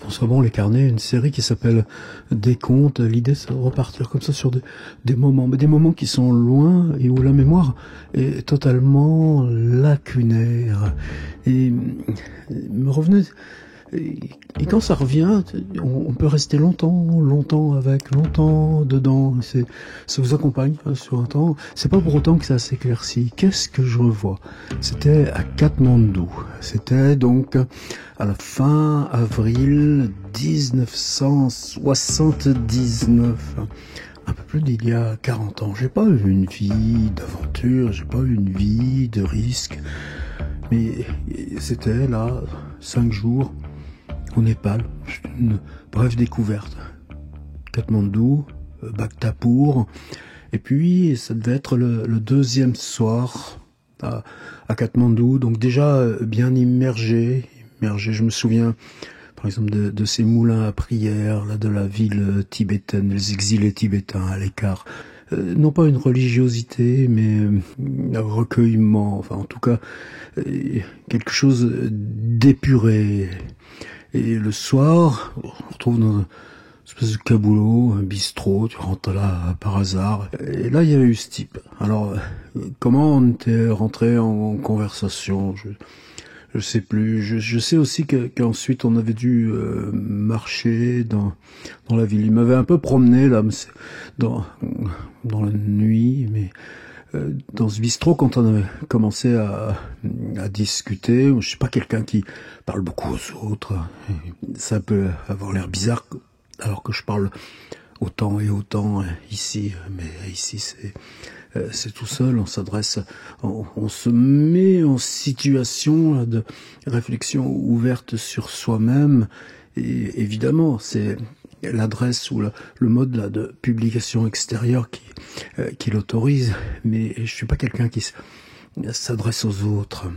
François Bon, les carnets, une série qui s'appelle Décompte. L'idée, c'est de repartir comme ça sur des moments, mais des moments qui sont loin et où la mémoire est totalement lacunaire. Et me revenait. Et quand ça revient, on peut rester longtemps avec, longtemps dedans. Ça vous accompagne sur un temps. C'est pas pour autant que ça s'éclaircit. Qu'est-ce que je revois? C'était à Katmandou. C'était donc à la fin avril 1979. Un peu plus d'il y a 40 ans. J'ai pas eu une vie d'aventure, j'ai pas eu une vie de risque. Mais c'était là, 5 jours, au Népal, une brève découverte. Katmandou, Bhaktapur, et puis ça devait être le deuxième soir à Katmandou, donc déjà bien immergé, je me souviens par exemple de ces moulins à prière, là, de la ville tibétaine, les exilés tibétains à l'écart. Non pas une religiosité, mais un recueillement, enfin en tout cas quelque chose d'épuré. Et le soir, on se retrouve dans une espèce de caboulot, un bistrot, tu rentres là par hasard. Et là, il y avait eu ce type. Alors, comment on était rentré en conversation, je sais plus. Je sais aussi qu'ensuite on avait dû marcher dans la ville. Il m'avait un peu promené là, dans la nuit, mais dans ce bistrot, quand on avait commencé à discuter, je suis pas quelqu'un qui parle beaucoup aux autres. Ça peut avoir l'air bizarre, alors que je parle autant et autant ici. Mais ici, c'est tout seul. On s'adresse, on se met en situation là, de réflexion ouverte sur soi-même. Et évidemment, c'est l'adresse ou le mode là, de publication extérieure qui l'autorise, mais je suis pas quelqu'un qui s'adresse aux autres.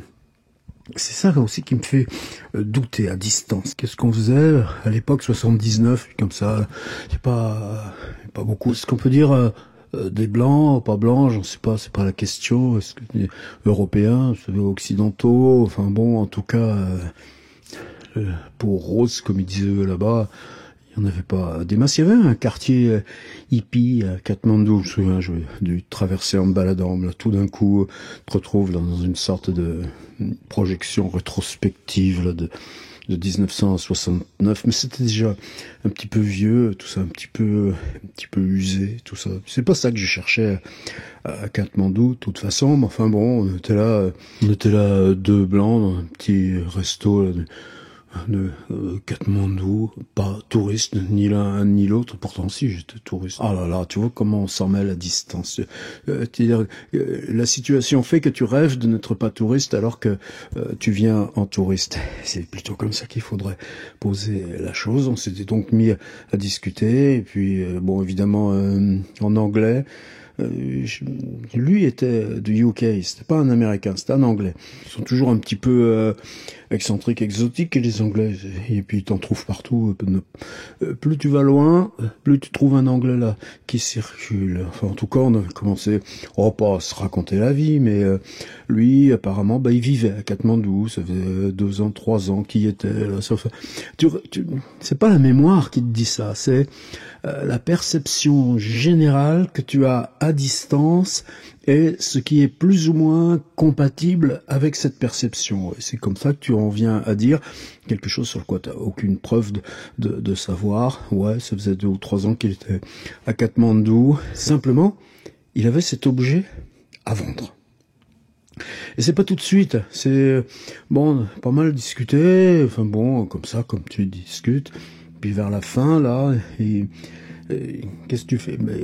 C'est ça aussi qui me fait douter à distance. Qu'est-ce qu'on faisait à l'époque 79, comme ça, c'est pas beaucoup. Ce qu'on peut dire des blancs, pas blancs, j'en sais pas, c'est pas la question. Est-ce que européens, occidentaux, enfin bon, en tout cas, pour rose, comme ils disaient là-bas. Il n'y en avait pas des masses. Il y avait un quartier hippie à Katmandou. Je me souviens, j'ai dû traverser en me baladant. Là, tout d'un coup, tu te retrouves dans une sorte de projection rétrospective là, de 1969. Mais c'était déjà un petit peu vieux, tout ça, un petit peu usé, tout ça. C'est pas ça que je cherchais à Katmandou, de toute façon. Mais enfin bon, on était là deux blancs dans un petit resto là, de Katmandou, pas touriste, ni l'un ni l'autre, pourtant si j'étais touriste. Ah là là, tu vois comment on s'en mêle à distance. La situation fait que tu rêves de n'être pas touriste alors que tu viens en touriste. C'est plutôt comme ça qu'il faudrait poser la chose. On s'était donc mis à discuter, et puis bon évidemment en anglais. Lui était du UK, c'était pas un Américain, c'était un Anglais. Ils sont toujours un petit peu excentriques, exotiques, les Anglais, et puis t'en trouves partout. Plus tu vas loin, plus tu trouves un Anglais là qui circule. Enfin, en tout cas, on a commencé, pas à se raconter la vie, mais lui, apparemment, il vivait à Katmandou, ça faisait 2 ans, 3 ans qu'il y était là. C'est pas la mémoire qui te dit ça, c'est la perception générale que tu as à distance et ce qui est plus ou moins compatible avec cette perception. Et c'est comme ça que tu en viens à dire quelque chose sur quoi tu n'as aucune preuve de savoir. Ouais, ça faisait 2 ou 3 ans qu'il était à Katmandou. Simplement, il avait cet objet à vendre. Et c'est pas tout de suite, c'est bon, pas mal discuté, enfin bon, comme ça, comme tu discutes. Puis vers la fin, là, et qu'est-ce que tu fais? Mais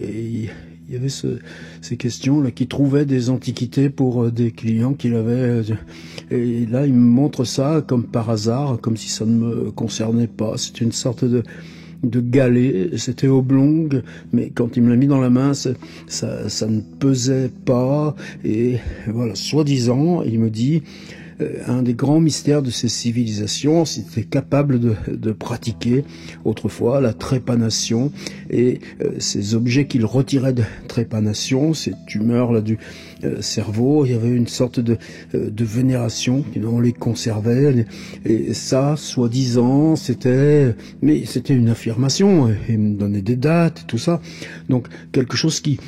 il y avait ces questions là qui trouvaient des antiquités pour des clients qu'il avait. Et là, il me montre ça comme par hasard, comme si ça ne me concernait pas. C'est une sorte de galet, c'était oblong, mais quand il me l'a mis dans la main, ça ne pesait pas. Et voilà, soi-disant, il me dit, un des grands mystères de ces civilisations, c'était capable de pratiquer autrefois la trépanation et ces objets qu'ils retiraient de trépanation, ces tumeurs là du cerveau, il y avait une sorte de vénération, on les conservait et ça, soi-disant, c'était une affirmation, et il me donnait des dates et tout ça, donc quelque chose qui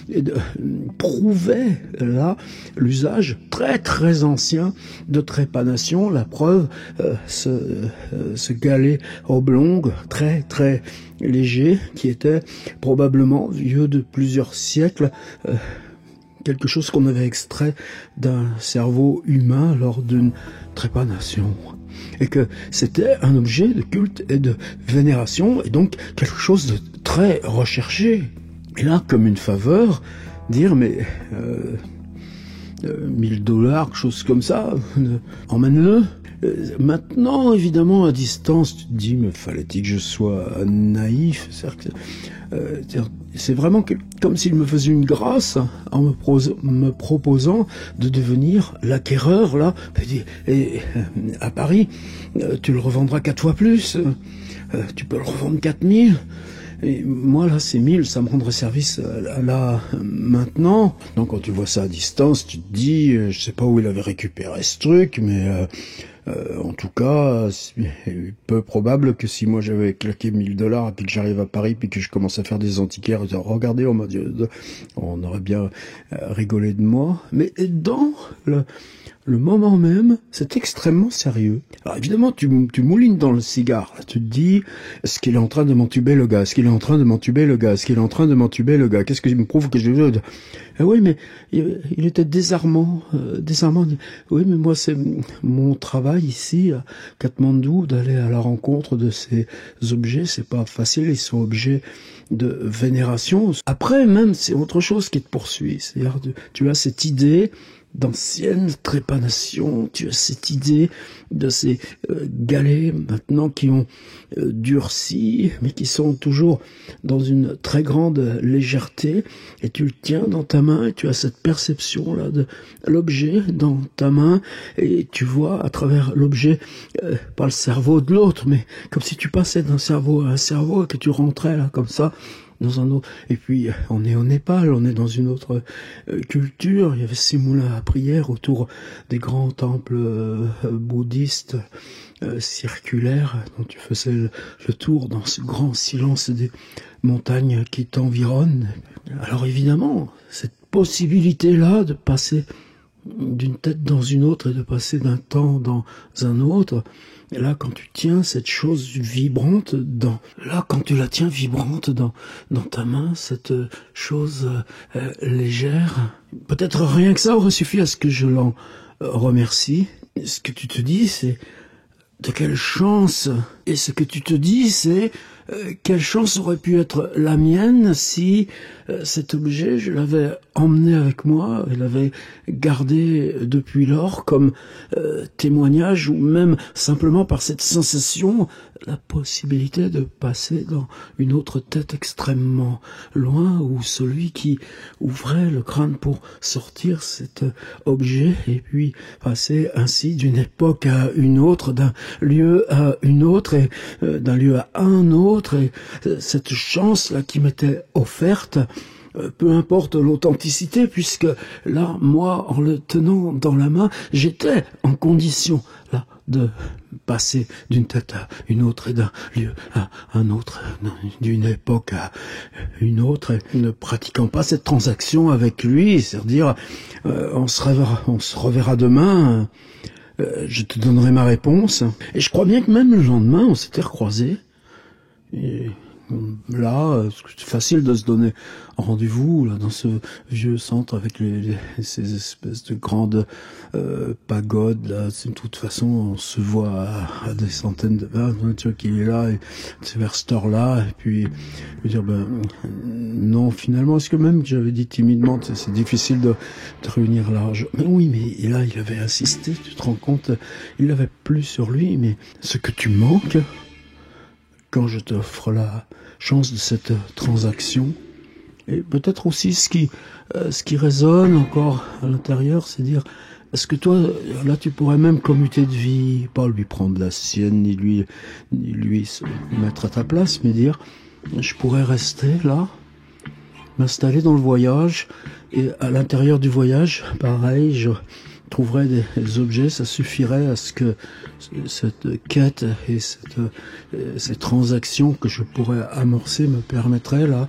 prouvait là l'usage très très ancien de trépanation, la preuve, ce galet oblong très très léger qui était probablement vieux de plusieurs siècles, quelque chose qu'on avait extrait d'un cerveau humain lors d'une trépanation. Et que c'était un objet de culte et de vénération, et donc quelque chose de très recherché. Et là, comme une faveur, dire, mais $1000, quelque chose comme ça, emmène-le. Maintenant, évidemment, à distance, tu te dis, mais fallait-il que je sois naïf? C'est vraiment comme s'il me faisait une grâce en me proposant de devenir l'acquéreur, là. Et à Paris, tu le revendras 4 fois plus. Tu peux le revendre 4000. Et moi, là, c'est 1000, ça me rendrait service là, maintenant. Donc, quand tu vois ça à distance, tu te dis, je sais pas où il avait récupéré ce truc, mais en tout cas, c'est peu probable que si moi j'avais claqué $1000 et puis que j'arrive à Paris puis que je commence à faire des antiquaires, et regardez, on aurait bien rigolé de moi. Mais dans le moment même, c'est extrêmement sérieux. Alors évidemment, tu moulines dans le cigare. Tu te dis, est-ce qu'il est en train de m'entuber le gars? Est-ce qu'il est en train de m'entuber le gars? Est-ce qu'il est en train de m'entuber le gars? Qu'est-ce que me prouve que je veux? Oui, mais il était désarmant. Oui, mais moi, c'est mon travail ici, à Katmandou, d'aller à la rencontre de ces objets. C'est pas facile, ils sont objets de vénération. Après, même, c'est autre chose qui te poursuit. C'est-à-dire, tu as cette idée d'ancienne trépanation, tu as cette idée de ces galets maintenant qui ont durci, mais qui sont toujours dans une très grande légèreté, et tu le tiens dans ta main, et tu as cette perception là de l'objet dans ta main, et tu vois à travers l'objet, pas le cerveau de l'autre, mais comme si tu passais d'un cerveau à un cerveau, et que tu rentrais là comme ça, dans un autre. Et puis, on est au Népal, on est dans une autre culture. Il y avait ces moulins à prière autour des grands temples bouddhistes circulaires, dont tu faisais le tour dans ce grand silence des montagnes qui t'environnent. Alors évidemment, cette possibilité-là de passer d'une tête dans une autre et de passer d'un temps dans un autre, et là, quand tu tiens cette chose vibrante quand tu la tiens vibrante dans ta main, cette chose légère, peut-être rien que ça aurait suffi à ce que je l'en remercie. Ce que tu te dis, c'est de quelle chance. Et ce que tu te dis, c'est quelle chance aurait pu être la mienne si cet objet, je l'avais emmené avec moi, et l'avais gardé depuis lors comme témoignage, ou même simplement par cette sensation, la possibilité de passer dans une autre tête extrêmement loin, ou celui qui ouvrait le crâne pour sortir cet objet, et puis passer ainsi d'une époque à une autre, d'un lieu à une autre, et d'un lieu à un autre, et cette chance-là qui m'était offerte, peu importe l'authenticité, puisque là, moi, en le tenant dans la main, j'étais en condition là de passer d'une tête à une autre, et d'un lieu à un autre, d'une époque à une autre, et ne pratiquant pas cette transaction avec lui, c'est-à-dire on se reverra demain, je te donnerai ma réponse. Et je crois bien que même le lendemain, on s'était recroisés. Et là, c'est facile de se donner rendez-vous là dans ce vieux centre avec ces espèces de grandes pagodes là. De toute façon, on se voit à des centaines de tu vois qu'il est là, et c'est vers cette heure-là. Et puis, je veux dire, non, finalement, est-ce que même j'avais dit timidement, c'est difficile de réunir l'argent. Mais oui, mais là, il avait insisté. Tu te rends compte, il l'avait plus sur lui. Mais ce que tu manques quand je t'offre la chance de cette transaction, et peut-être aussi ce qui résonne encore à l'intérieur, c'est dire, est-ce que toi, là, tu pourrais même commuter de vie, pas lui prendre la sienne, ni lui se mettre à ta place, mais dire, je pourrais rester là, m'installer dans le voyage, et à l'intérieur du voyage, pareil, je trouverais des objets, ça suffirait à ce que cette quête et ces transactions que je pourrais amorcer me permettraient là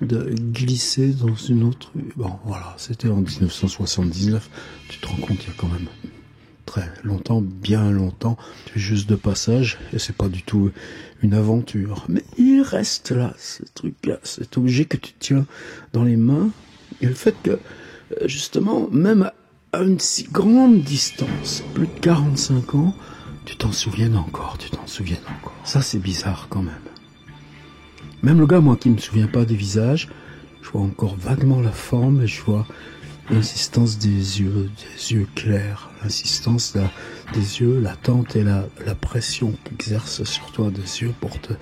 de glisser dans une autre... Bon, voilà, c'était en 1979. Tu te rends compte, il y a quand même très longtemps, bien longtemps. Tu es juste de passage et c'est pas du tout une aventure. Mais il reste là, ce truc-là, cet objet que tu tiens dans les mains. Et le fait que, justement, même à une si grande distance, plus de 45 ans, tu t'en souviens encore. Ça, c'est bizarre quand même. Même le gars, moi, qui me souviens pas des visages, je vois encore vaguement la forme et je vois l'insistance des yeux clairs, l'insistance des yeux, l'attente et la pression qu'exerce sur toi des yeux pour te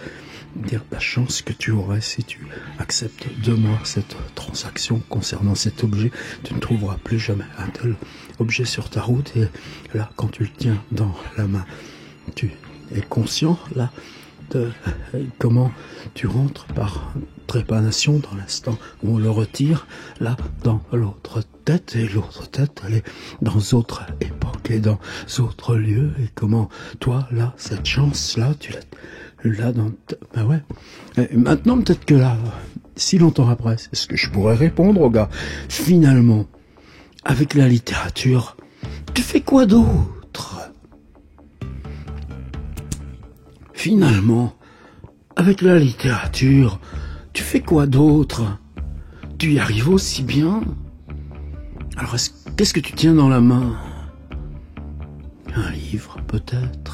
dire la chance que tu aurais si tu acceptes de moi cette transaction concernant cet objet. Tu ne trouveras plus jamais un tel objet sur ta route et là, quand tu le tiens dans la main, tu es conscient, là, de comment tu rentres par trépanation dans l'instant où on le retire là dans l'autre tête et l'autre tête elle est dans d'autres époques et dans d'autres lieux et comment toi là cette chance là tu l'as dans bah ouais et maintenant peut-être que là si longtemps après est-ce que je pourrais répondre au gars finalement avec la littérature tu fais quoi d'autre? Finalement, avec la littérature, tu fais quoi d'autre? Tu y arrives aussi bien? Alors, qu'est-ce que tu tiens dans la main? Un livre, peut-être?